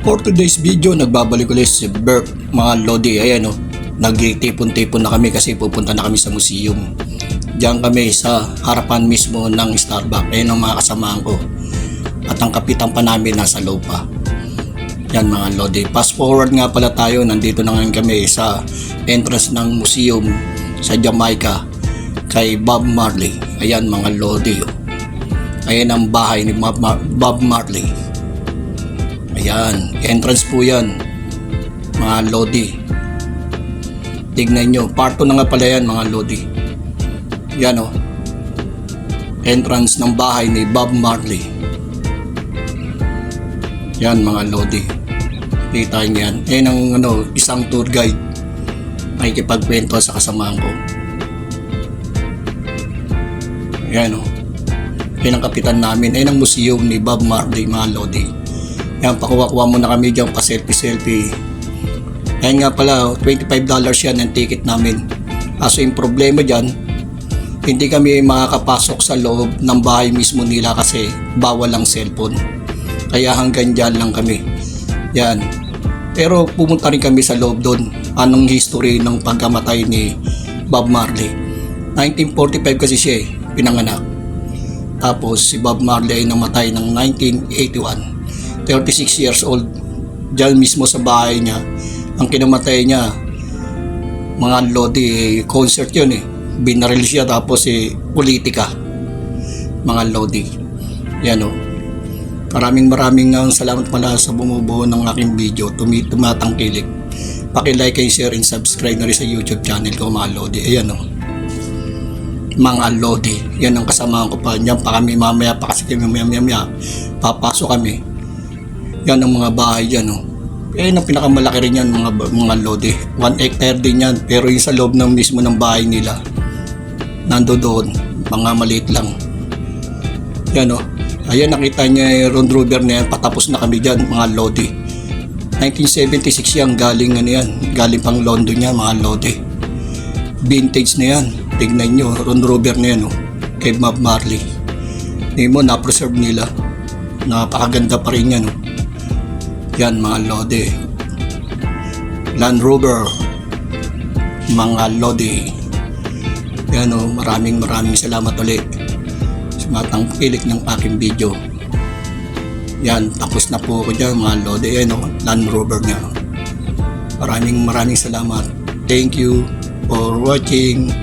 For today's video, nagbabalik ulit si Bert, mga Lodi. Ayan o, nagtipon-tipon na kami kasi pupunta na kami sa museum. Diyan kami sa harapan mismo ng Starbucks. Ayan ang mga kasamahan ko. At ang kapitan pa namin nasa loob pa. Yan mga Lodi. Fast forward nga pala tayo, nandito na ngayon kami sa entrance ng museum sa Jamaica kay Bob Marley. Ayan mga Lodi. Ayan ang bahay ni Bob Marley. Ayan, entrance po yan mga Lodi. Tignan nyo, part 2 na nga pala yan mga Lodi. Yan o, entrance ng bahay ni Bob Marley. Yan mga Lodi. Kita nyo yan. Yan ang isang tour guide. Makikipagkwento sa kasamahan ko. Yan o. Yan ang kapitan namin. Yan ang museum ni Bob Marley mga Lodi. Yan, pakuha-kuha muna kami dyan, pa-selfie-selfie. Yan nga pala, $25 yan ang ticket namin. Kaso yung problema dyan, hindi kami makakapasok sa loob ng bahay mismo nila kasi bawal ang cellphone. Kaya hanggang dyan lang kami. Yan. Pero pumunta rin kami sa loob doon. Anong history ng pagkamatay ni Bob Marley. 1945 kasi siya pinanganak. Tapos si Bob Marley ay namatay ng 1981. 36 years old. Diyan mismo sa bahay niya. Ang kinamatay niya, mga Lodi, concert yun Binaril siya tapos politika. Mga Lodi. Yan o. Maraming salamat pala sa bumubuo ng aking video. Tumatangkilik. Paki-like and share and subscribe na rin sa YouTube channel ko mga Lodi. Ayan o. Mga Lodi. Yan ang kasamahan ko pa. Yan pa kami mamaya pa kasi kami mamaya. Papasok kami. Yan ang mga bahay dyan Yan ang pinakamalaki rin yan mga Lodi. 1 hectare din yan. Pero yung sa loob ng mismo ng bahay nila, nando doon, mga maliit lang. Yan Ayan nakita niya yung Land Rover na yan. Patapos na kami dyan mga Lodi. 1976 yan. Galing galing pang London yan mga Lodi. Vintage na yan. Tignan nyo, Land Rover na yan kay Bob Marley. Hindi mo, na-preserve nila. Napakaganda pa rin yan Yan mga Lodi. Land Rover mga Lodi. Yan maraming salamat ulit sa matangkilik ng aking video. Yan, tapos na po ako dyan mga Lodi. Yan Land Rover niya. Maraming salamat. Thank you for watching.